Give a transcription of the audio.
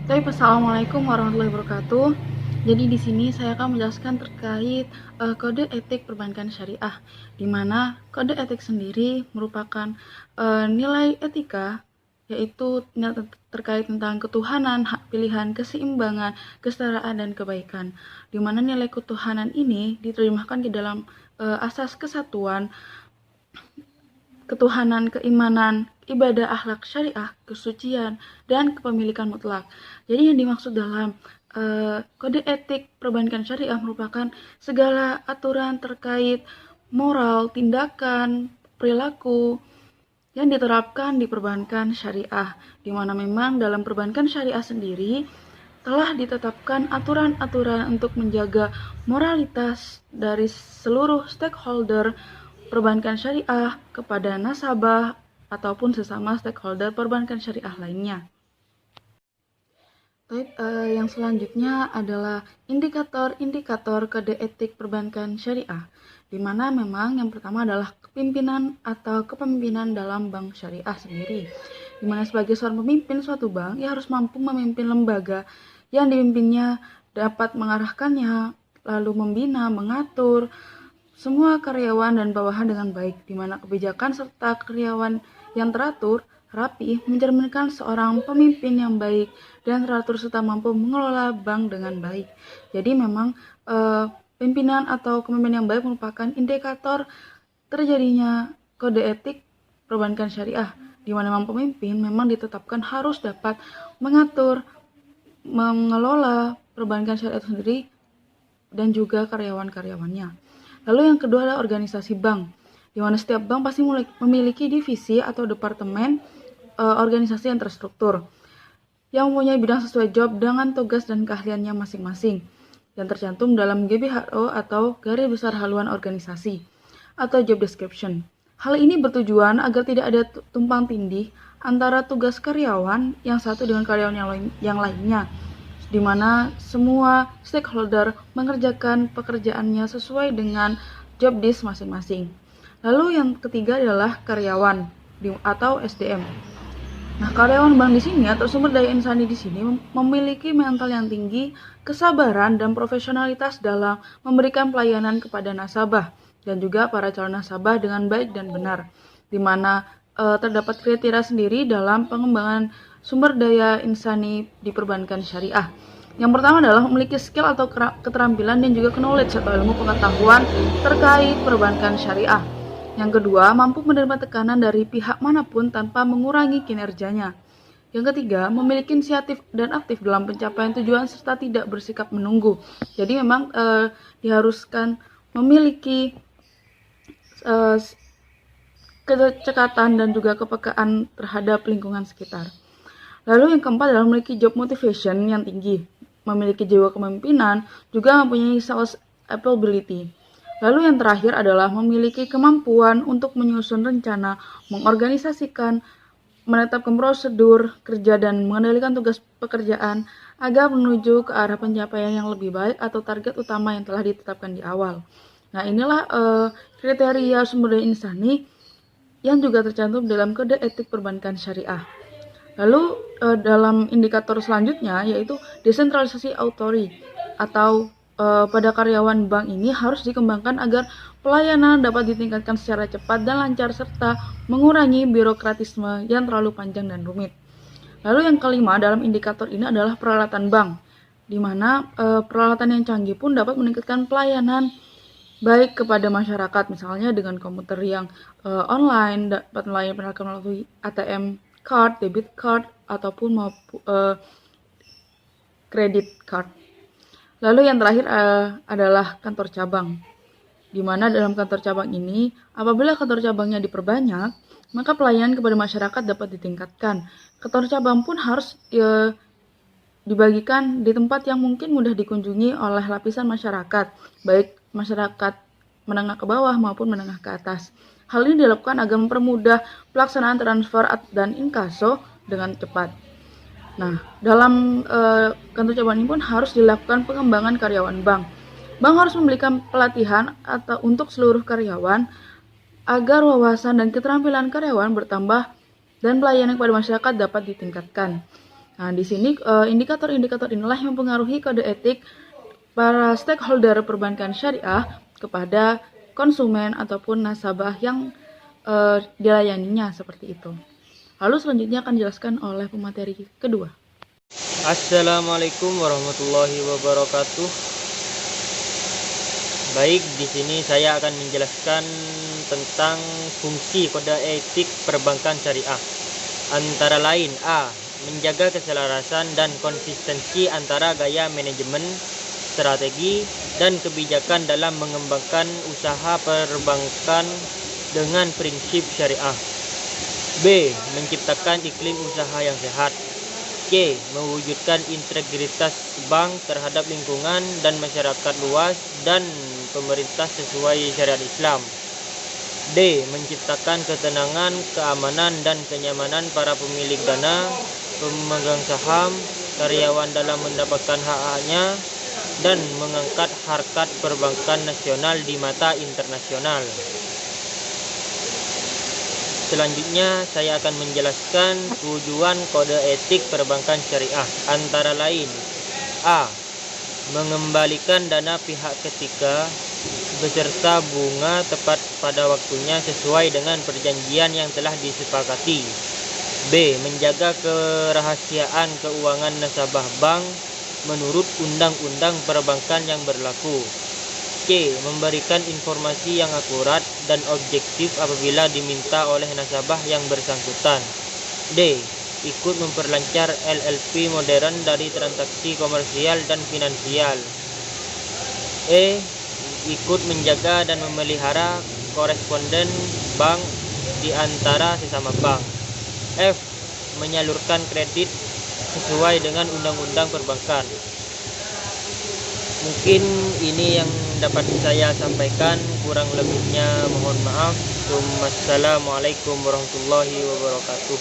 Baik, Assalamualaikum warahmatullahi wabarakatuh. Jadi di sini saya akan menjelaskan terkait kode etik perbankan syariah, di mana kode etik sendiri merupakan nilai etika, yaitu terkait tentang ketuhanan, hak pilihan, keseimbangan, kesetaraan, dan kebaikan. Di mana nilai ketuhanan ini diterjemahkan di dalam asas kesatuan, ketuhanan, keimanan, ibadah, akhlak syariah, kesucian, dan kepemilikan mutlak. Jadi yang dimaksud dalam kode etik perbankan syariah merupakan segala aturan terkait moral, tindakan, perilaku yang diterapkan di perbankan syariah, di mana memang dalam perbankan syariah sendiri telah ditetapkan aturan-aturan untuk menjaga moralitas dari seluruh stakeholder perbankan syariah kepada nasabah ataupun sesama stakeholder perbankan syariah lainnya. Baik, yang selanjutnya adalah indikator-indikator kode etik perbankan syariah, di mana memang yang pertama adalah kepemimpinan atau kepemimpinan dalam bank syariah sendiri, di mana sebagai seorang pemimpin suatu bank, ia harus mampu memimpin lembaga yang dipimpinnya, dapat mengarahkannya, lalu membina, mengatur semua karyawan dan bawahan dengan baik, di mana kebijakan serta karyawan yang teratur, rapi, mencerminkan seorang pemimpin yang baik dan teratur serta mampu mengelola bank dengan baik. Jadi memang pimpinan atau kepemimpinan yang baik merupakan indikator terjadinya kode etik perbankan syariah, di mana memang pemimpin memang ditetapkan harus dapat mengatur, mengelola perbankan syariah itu sendiri dan juga karyawan-karyawannya. Lalu yang kedua adalah organisasi bank, di mana setiap bank pasti memiliki divisi atau departemen organisasi yang terstruktur, yang mempunyai bidang sesuai job dengan tugas dan keahliannya masing-masing, yang tercantum dalam GBHO atau Garis Besar Haluan Organisasi atau Job Description. Hal ini bertujuan agar tidak ada tumpang tindih antara tugas karyawan yang satu dengan karyawan yang lainnya, di mana semua stakeholder mengerjakan pekerjaannya sesuai dengan job desk masing-masing. Lalu yang ketiga adalah karyawan atau SDM. Nah, karyawan bank di sini atau sumber daya insani di sini memiliki mental yang tinggi, kesabaran dan profesionalitas dalam memberikan pelayanan kepada nasabah dan juga para calon nasabah dengan baik dan benar, di mana terdapat kriteria sendiri dalam pengembangan sumber daya insani di perbankan syariah. Yang pertama adalah memiliki skill atau keterampilan dan juga knowledge atau ilmu pengetahuan terkait perbankan syariah. Yang kedua, mampu menerima tekanan dari pihak manapun tanpa mengurangi kinerjanya. Yang ketiga, memiliki inisiatif dan aktif dalam pencapaian tujuan serta tidak bersikap menunggu. Jadi memang diharuskan memiliki kecekatan dan juga kepekaan terhadap lingkungan sekitar. Lalu yang keempat adalah memiliki job motivation yang tinggi, memiliki jiwa kepemimpinan, juga mempunyai sales ability. Lalu yang terakhir adalah memiliki kemampuan untuk menyusun rencana, mengorganisasikan, menetapkan prosedur kerja dan mengendalikan tugas pekerjaan agar menuju ke arah pencapaian yang lebih baik atau target utama yang telah ditetapkan di awal. Nah, inilah kriteria sumber daya insani yang juga tercantum dalam kode etik perbankan syariah. Lalu dalam indikator selanjutnya yaitu desentralisasi authority atau pada karyawan bank ini harus dikembangkan agar pelayanan dapat ditingkatkan secara cepat dan lancar serta mengurangi birokratisme yang terlalu panjang dan rumit. Lalu yang kelima dalam indikator ini adalah peralatan bank, di mana peralatan yang canggih pun dapat meningkatkan pelayanan baik kepada masyarakat, misalnya dengan komputer yang online dapat melayani melalui ATM card, debit card, ataupun kredit card. Lalu yang terakhir adalah kantor cabang, di mana dalam kantor cabang ini, apabila kantor cabangnya diperbanyak, maka pelayanan kepada masyarakat dapat ditingkatkan. Kantor cabang pun harus dibagikan di tempat yang mungkin mudah dikunjungi oleh lapisan masyarakat, baik masyarakat menengah ke bawah maupun menengah ke atas. Hal ini dilakukan agar mempermudah pelaksanaan transfer dan inkaso dengan cepat. Nah, dalam kantor cabang ini pun harus dilakukan pengembangan karyawan bank. Bank harus memberikan pelatihan atau untuk seluruh karyawan agar wawasan dan keterampilan karyawan bertambah dan pelayanan kepada masyarakat dapat ditingkatkan. Nah, di sini indikator-indikator inilah yang mempengaruhi kode etik para stakeholder perbankan syariah kepada konsumen ataupun nasabah yang dilayaninya seperti itu. Lalu selanjutnya akan dijelaskan oleh pemateri kedua. Assalamualaikum warahmatullahi wabarakatuh. Baik, di sini saya akan menjelaskan tentang fungsi kode etik perbankan syariah. Antara lain A. Menjaga keselarasan dan konsistensi antara gaya manajemen, strategi, dan kebijakan dalam mengembangkan usaha perbankan dengan prinsip syariah. B. Menciptakan iklim usaha yang sehat. C. Mewujudkan integritas bank terhadap lingkungan dan masyarakat luas dan pemerintah sesuai syariat Islam. D. Menciptakan ketenangan, keamanan, dan kenyamanan para pemilik dana, pemegang saham, karyawan dalam mendapatkan hak-haknya, dan mengangkat harkat perbankan nasional di mata internasional. Selanjutnya saya akan menjelaskan tujuan kode etik perbankan syariah. Antara lain A. Mengembalikan dana pihak ketiga beserta bunga tepat pada waktunya sesuai dengan perjanjian yang telah disepakati. B. Menjaga kerahasiaan keuangan nasabah bank menurut undang-undang perbankan yang berlaku. C. Memberikan informasi yang akurat dan objektif apabila diminta oleh nasabah yang bersangkutan. D. Ikut memperlancar LLP modern dari transaksi komersial dan finansial. E. Ikut menjaga dan memelihara koresponden bank di antara sesama bank. F. Menyalurkan kredit sesuai dengan undang-undang perbankan. Mungkin ini yang dapat saya sampaikan, kurang lebihnya mohon maaf. Wassalamualaikum warahmatullahi wabarakatuh.